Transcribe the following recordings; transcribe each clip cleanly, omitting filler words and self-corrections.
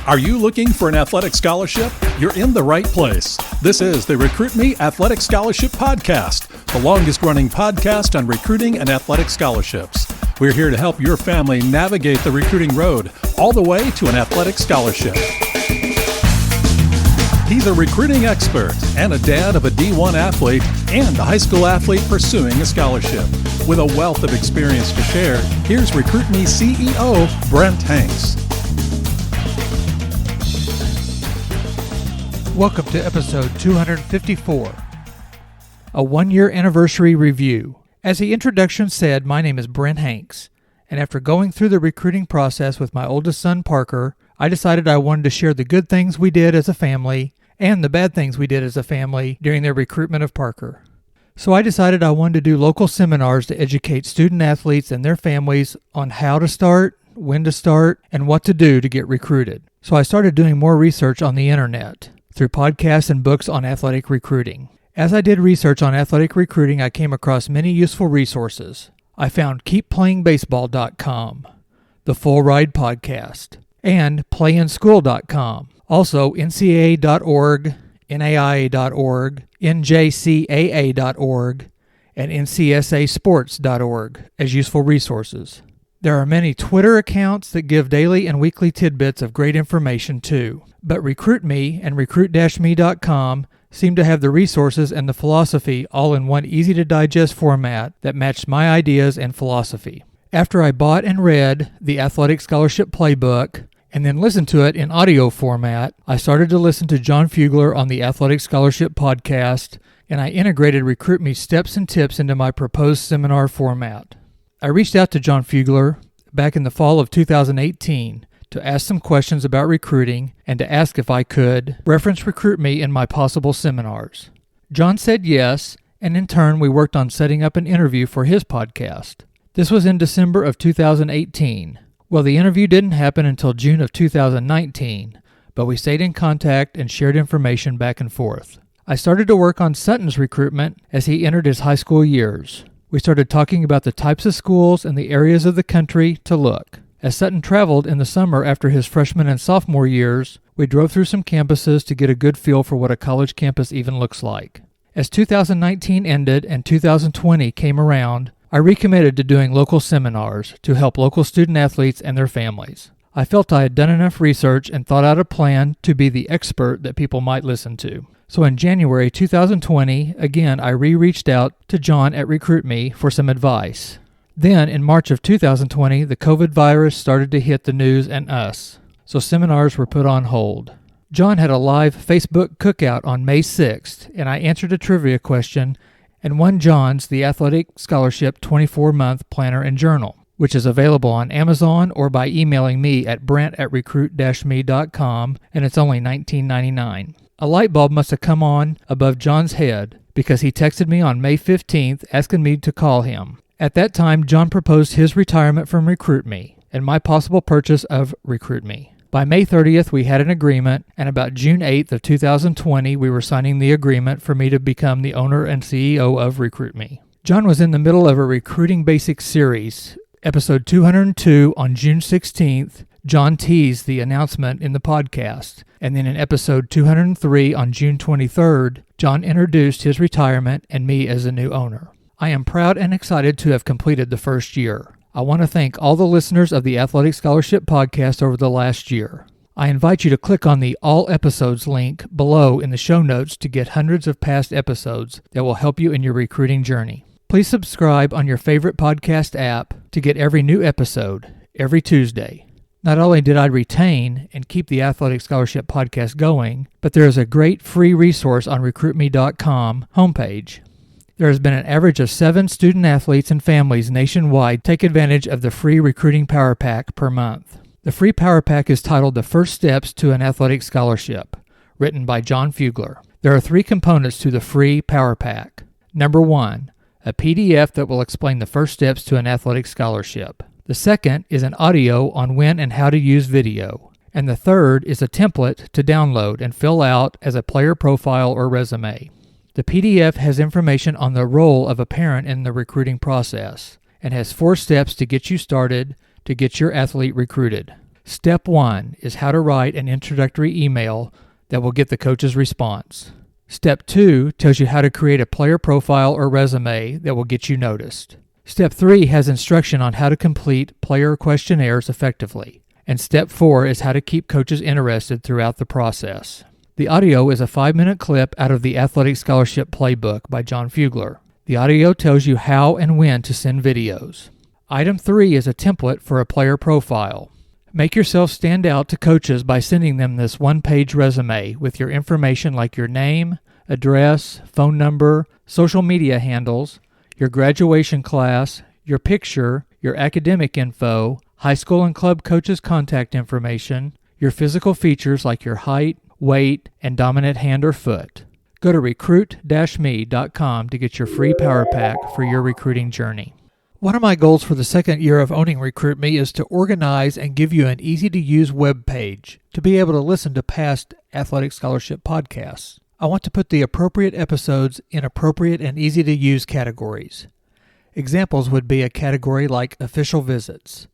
Are you looking for an athletic scholarship? You're in the right place. This is the Recruit Me Athletic Scholarship Podcast, the longest-running podcast on recruiting and athletic scholarships. We're here to help your family navigate the recruiting road all the way to an athletic scholarship. He's a recruiting expert and a dad of a D1 athlete and a high school athlete pursuing a scholarship. With a wealth of experience to share, here's Recruit Me CEO, Brent Hanks. Welcome to episode 254, a one-year anniversary review. As the introduction said, my name is Brent Hanks, and after going through the recruiting process with my oldest son, Parker, I decided I wanted to share the good things we did as a family and the bad things we did as a family during their recruitment of Parker. So I decided I wanted to do local seminars to educate student athletes and their families on how to start, when to start, and what to do to get recruited. So I started doing more research on the internet through podcasts and books on athletic recruiting. As I did research on athletic recruiting, I came across many useful resources. I found KeepPlayingBaseball.com, the Full Ride Podcast, and PlayInSchool.com. Also, NCAA.org, NAIA.org, NJCAA.org, and NCSASports.org as useful resources. There are many Twitter accounts that give daily and weekly tidbits of great information too. But Recruit Me and Recruit-Me.com seem to have the resources and the philosophy all in one easy-to-digest format that matched my ideas and philosophy. After I bought and read the Athletic Scholarship Playbook and then listened to it in audio format, I started to listen to John Fugler on the Athletic Scholarship Podcast, and I integrated Recruit Me steps and tips into my proposed seminar format. I reached out to John Fugler back in the fall of 2018 to ask some questions about recruiting and to ask if I could reference Recruit Me in my possible seminars. John said yes, and in turn we worked on setting up an interview for his podcast. This was in December of 2018. Well, the interview didn't happen until June of 2019, but we stayed in contact and shared information back and forth. I started to work on Sutton's recruitment as he entered his high school years. We started talking about the types of schools and the areas of the country to look. As Sutton traveled in the summer after his freshman and sophomore years, we drove through some campuses to get a good feel for what a college campus even looks like. As 2019 ended and 2020 came around, I recommitted to doing local seminars to help local student athletes and their families. I felt I had done enough research and thought out a plan to be the expert that people might listen to. So in January 2020, again, I reached out to John at Recruit Me for some advice. Then, in March of 2020, the COVID virus started to hit the news and us, so seminars were put on hold. John had a live Facebook cookout on May 6th, and I answered a trivia question and won John's The Athletic Scholarship 24-month Planner and Journal, which is available on Amazon or by emailing me at brent@recruit-me.com, and it's only $19.99. A light bulb must have come on above John's head because he texted me on May 15th asking me to call him. At that time, John proposed his retirement from Recruit Me and my possible purchase of Recruit Me. By May 30th, we had an agreement, and about June 8th of 2020, we were signing the agreement for me to become the owner and CEO of Recruit Me. John was in the middle of a Recruiting Basics series. Episode 202 on June 16th, John teased the announcement in the podcast, and then in episode 203 on June 23rd, John introduced his retirement and me as a new owner. I am proud and excited to have completed the first year. I want to thank all the listeners of the Athletic Scholarship Podcast over the last year. I invite you to click on the All Episodes link below in the show notes to get hundreds of past episodes that will help you in your recruiting journey. Please subscribe on your favorite podcast app to get every new episode every Tuesday. Not only did I retain and keep the Athletic Scholarship Podcast going, but there is a great free resource on RecruitMe.com homepage. There has been an average of 7 student athletes and families nationwide take advantage of the free Recruiting Power Pack per month. The free Power Pack is titled The First Steps to an Athletic Scholarship, written by John Fugler. There are 3 components to the free Power Pack. Number 1, a PDF that will explain the first steps to an athletic scholarship. The second is an audio on when and how to use video. And the third is a template to download and fill out as a player profile or resume. The PDF has information on the role of a parent in the recruiting process and has 4 steps to get you started to get your athlete recruited. Step 1 is how to write an introductory email that will get the coach's response. Step 2 tells you how to create a player profile or resume that will get you noticed. Step 3 has instruction on how to complete player questionnaires effectively. And Step 4 is how to keep coaches interested throughout the process. The audio is a 5-minute clip out of the Athletic Scholarship Playbook by John Fugler. The audio tells you how and when to send videos. Item 3 is a template for a player profile. Make yourself stand out to coaches by sending them this one-page resume with your information like your name, address, phone number, social media handles, your graduation class, your picture, your academic info, high school and club coaches' contact information, your physical features like your height, weight, and dominant hand or foot. Go to recruit-me.com to get your free power pack for your recruiting journey. One of my goals for the second year of owning Recruit Me is to organize and give you an easy-to-use web page to be able to listen to past Athletic Scholarship podcasts. I want to put the appropriate episodes in appropriate and easy-to-use categories. Examples would be a category like Official Visits,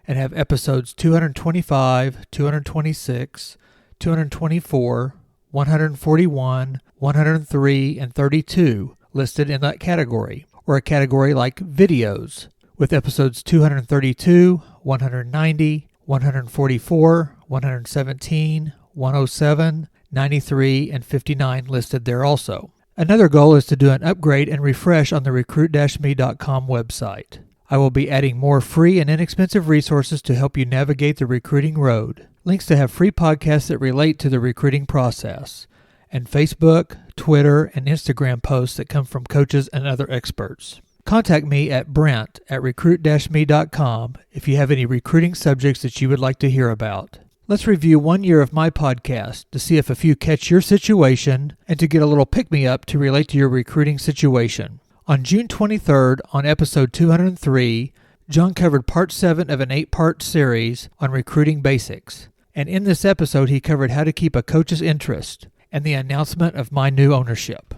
and have episodes 225, 226, 224, 141, 103, and 32 listed in that category. Or a category like Videos, with episodes 232, 190, 144, 117, 107, 93, and 59 listed there also. Another goal is to do an upgrade and refresh on the recruit-me.com website. I will be adding more free and inexpensive resources to help you navigate the recruiting road, links to have free podcasts that relate to the recruiting process, and Facebook, Twitter, and Instagram posts that come from coaches and other experts. Contact me at brent@recruit-me.com if you have any recruiting subjects that you would like to hear about. Let's review 1 year of my podcast to see if a few catch your situation and to get a little pick-me-up to relate to your recruiting situation. On June 23rd, on episode 203, John covered part 7 of an 8-part series on recruiting basics. And in this episode, he covered how to keep a coach's interest and the announcement of my new ownership.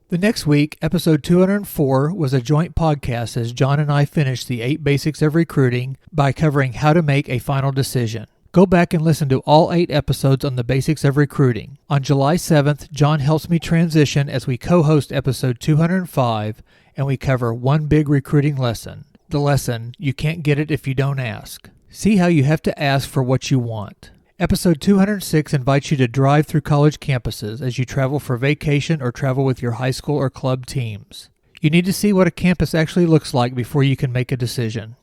The next week, episode 204, was a joint podcast as John and I finished the 8 basics of recruiting by covering how to make a final decision. Go back and listen to all 8 episodes on the basics of recruiting. On July 7th, John helps me transition as we co-host episode 205, and we cover one big recruiting lesson. The lesson, you can't get it if you don't ask. See how you have to ask for what you want. Episode 206 invites you to drive through college campuses as you travel for vacation or travel with your high school or club teams. You need to see what a campus actually looks like before you can make a decision.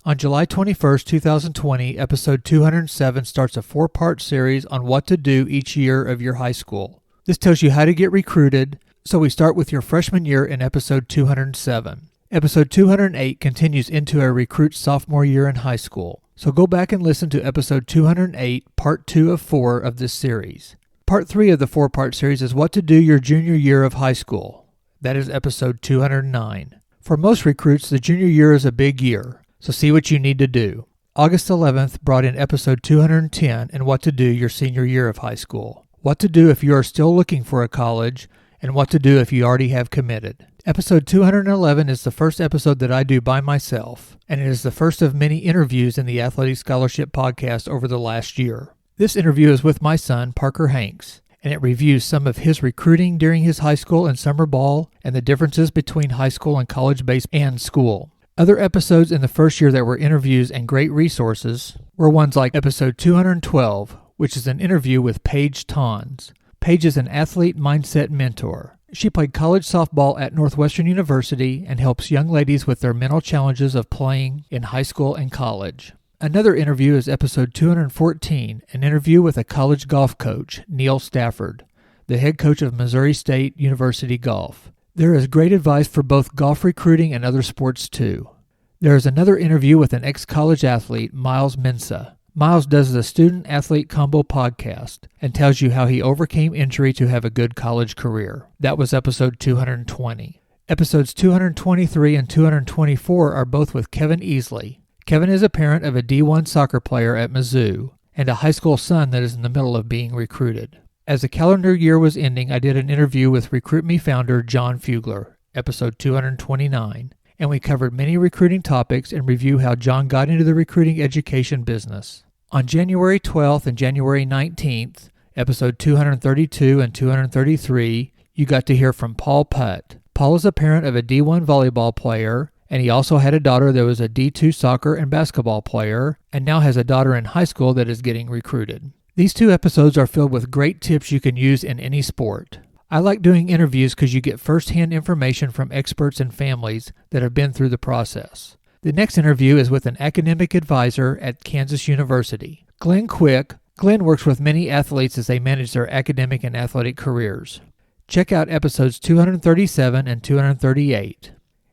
On July 21st, 2020, episode 207 starts a 4-part series on what to do each year of your high school. This tells you how to get recruited, so we start with your freshman year in episode 207. Episode 208 continues into a recruit's sophomore year in high school. So go back and listen to episode 208, part 2 of 4 of this series. Part 3 of the 4-part series is what to do your junior year of high school. That is episode 209. For most recruits, the junior year is a big year, so see what you need to do. August 11th brought in episode 210 and what to do your senior year of high school. What to do if you are still looking for a college, and what to do if you already have committed. Episode 211 is the first episode that I do by myself, and it is the first of many interviews in the Athletic Scholarship podcast over the last year. This interview is with my son, Parker Hanks, and it reviews some of his recruiting during his high school and summer ball and the differences between high school and college baseball and school. Other episodes in the first year that were interviews and great resources were ones like episode 212, which is an interview with Paige Tons. Paige is an athlete mindset mentor. She played college softball at Northwestern University and helps young ladies with their mental challenges of playing in high school and college. Another interview is episode 214, an interview with a college golf coach, Neil Stafford, the head coach of Missouri State University Golf. There is great advice for both golf recruiting and other sports too. There is another interview with an ex-college athlete, Miles Mensa. Miles does the Student Athlete Combo podcast and tells you how he overcame injury to have a good college career. That was episode 220. Episodes 223 and 224 are both with Kevin Easley. Kevin is a parent of a D1 soccer player at Mizzou and a high school son that is in the middle of being recruited. As the calendar year was ending, I did an interview with Recruit Me founder John Fugler, episode 229. And we covered many recruiting topics and review how John got into the recruiting education business. On January 12th and January 19th, episode 232 and 233, you got to hear from Paul Putt. Paul is a parent of a D1 volleyball player, and he also had a daughter that was a D2 soccer and basketball player, and now has a daughter in high school that is getting recruited. These 2 episodes are filled with great tips you can use in any sport. I like doing interviews because you get first-hand information from experts and families that have been through the process. The next interview is with an academic advisor at Kansas University, Glenn Quick. Glenn works with many athletes as they manage their academic and athletic careers. Check out episodes 237 and 238.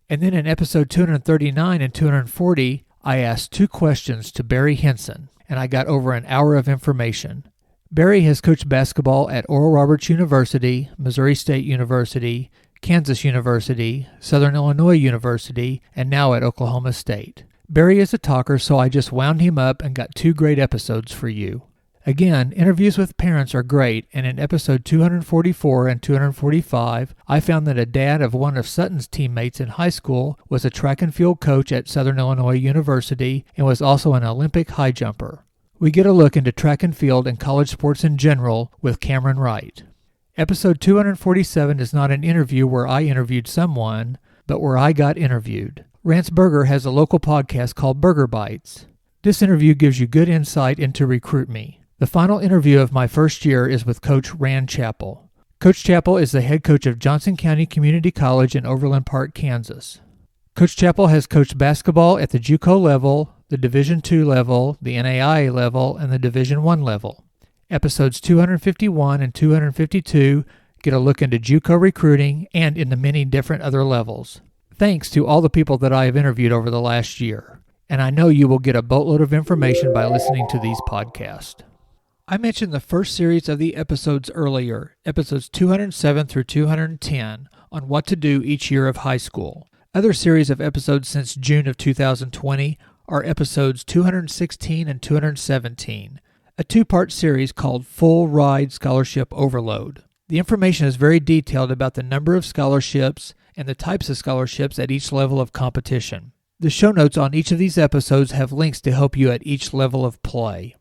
And then in episode 239 and 240, I asked 2 questions to Barry Henson, and I got over an hour of information. Barry has coached basketball at Oral Roberts University, Missouri State University, Kansas University, Southern Illinois University, and now at Oklahoma State. Barry is a talker, so I just wound him up and got 2 great episodes for you. Again, interviews with parents are great, and in episode 244 and 245, I found that a dad of one of Sutton's teammates in high school was a track and field coach at Southern Illinois University and was also an Olympic high jumper. We get a look into track and field and college sports in general with Cameron Wright. Episode 247 is not an interview where I interviewed someone, but where I got interviewed. Rance Berger has a local podcast called Burger Bites. This interview gives you good insight into Recruit Me. The final interview of my first year is with Coach Rand Chappell. Coach Chappell is the head coach of Johnson County Community College in Overland Park, Kansas. Coach Chappell has coached basketball at the JUCO level, the Division II level, the NAIA level, and the Division I level. Episodes 251 and 252 get a look into JUCO recruiting and into many different other levels. Thanks to all the people that I have interviewed over the last year, and I know you will get a boatload of information by listening to these podcasts. I mentioned the first series of the episodes earlier, episodes 207 through 210, on what to do each year of high school. Other series of episodes since June of 2020 are episodes 216 and 217, a 2-part series called Full Ride Scholarship Overload. The information is very detailed about the number of scholarships and the types of scholarships at each level of competition. The show notes on each of these episodes have links to help you at each level of play.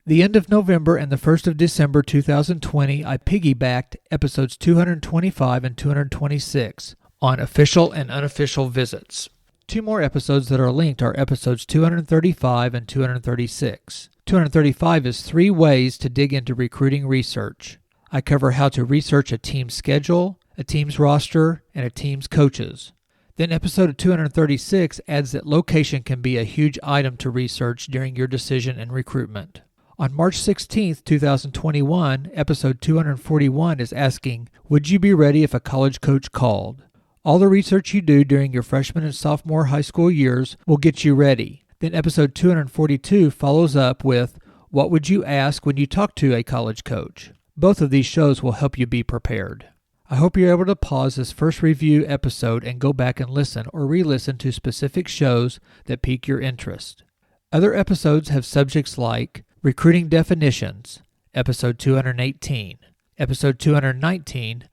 The end of November and the 1st of December 2020, I piggybacked episodes 225 and 226 on official and unofficial visits. 2 more episodes that are linked are episodes 235 and 236. 235 is 3 ways to dig into recruiting research. I cover how to research a team's schedule, a team's roster, and a team's coaches. Then episode 236 adds that location can be a huge item to research during your decision and recruitment. On March 16, 2021, episode 241 is asking, would you be ready if a college coach called? All the research you do during your freshman and sophomore high school years will get you ready. Then episode 242 follows up with, what would you ask when you talk to a college coach? Both of these shows will help you be prepared. I hope you're able to pause this first review episode and go back and listen or re-listen to specific shows that pique your interest. Other episodes have subjects like recruiting definitions, episode 218, episode 219,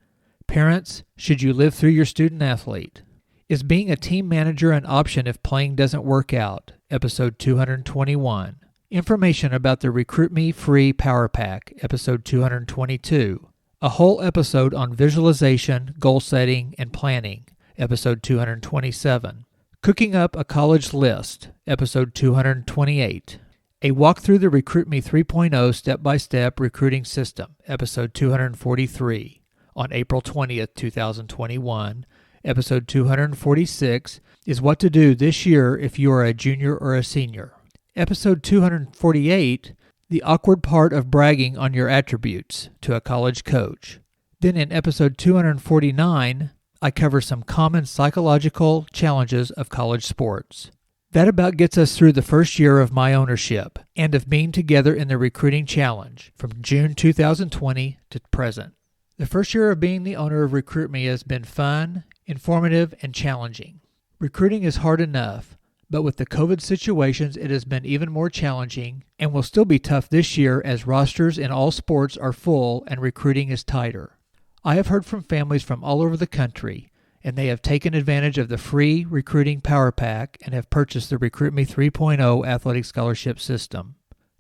parents, should you live through your student athlete? Is being a team manager an option if playing doesn't work out? Episode 221. Information about the Recruit Me Free Power Pack, episode 222. A whole episode on visualization, goal setting, and planning, episode 227. Cooking up a college list, episode 228. A walk through the Recruit Me 3.0 step-by-step recruiting system, episode 243. On April 20th, 2021, episode 246 is what to do this year if you are a junior or a senior. Episode 248, the awkward part of bragging on your attributes to a college coach. Then in episode 249, I cover some common psychological challenges of college sports. That about gets us through the first year of my ownership and of being together in the recruiting challenge from June 2020 to present. The first year of being the owner of Recruit Me has been fun, informative, and challenging. Recruiting is hard enough, but with the COVID situations, it has been even more challenging and will still be tough this year as rosters in all sports are full and recruiting is tighter. I have heard from families from all over the country, and they have taken advantage of the free recruiting power pack and have purchased the Recruit Me 3.0 athletic scholarship system.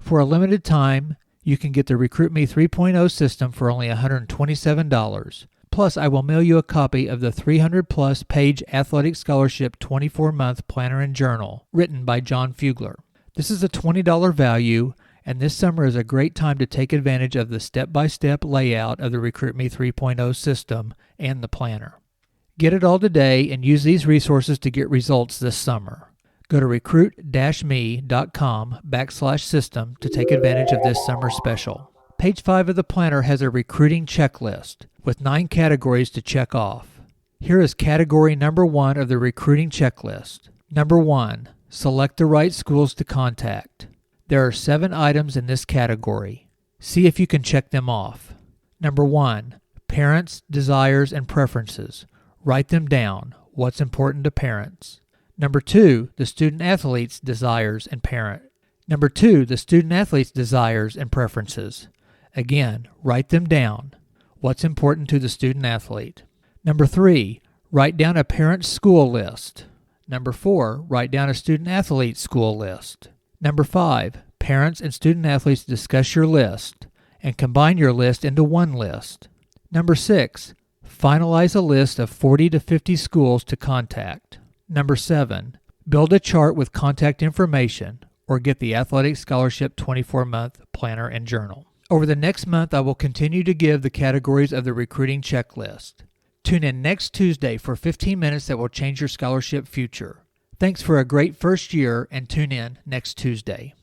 For a limited time, you can get the Recruit Me 3.0 system for only $127. Plus, I will mail you a copy of the 300-plus page Athletic Scholarship 24-month planner and journal written by John Fugler. This is a $20 value, and this summer is a great time to take advantage of the step-by-step layout of the Recruit Me 3.0 system and the planner. Get it all today and use these resources to get results this summer. Go to recruit-me.com/system to take advantage of this summer special. Page 5 of the planner has a recruiting checklist with 9 categories to check off. Here is category number 1 of the recruiting checklist. Number 1, select the right schools to contact. There are 7 items in this category. See if you can check them off. Number 1, parents' desires and preferences. Write them down. What's important to parents? Number 2, the student-athlete's desires and Number 2, the student-athlete's desires and preferences. Again, write them down. What's important to the student-athlete? Number 3, write down a parent's school list. Number 4, write down a student-athlete's school list. Number 5, parents and student-athletes discuss your list and combine your list into one list. Number 6, finalize a list of 40 to 50 schools to contact. Number 7, build a chart with contact information or get the Athletic Scholarship 24-month planner and journal. Over the next month, I will continue to give the categories of the recruiting checklist. Tune in next Tuesday for 15 minutes that will change your scholarship future. Thanks for a great first year, and tune in next Tuesday.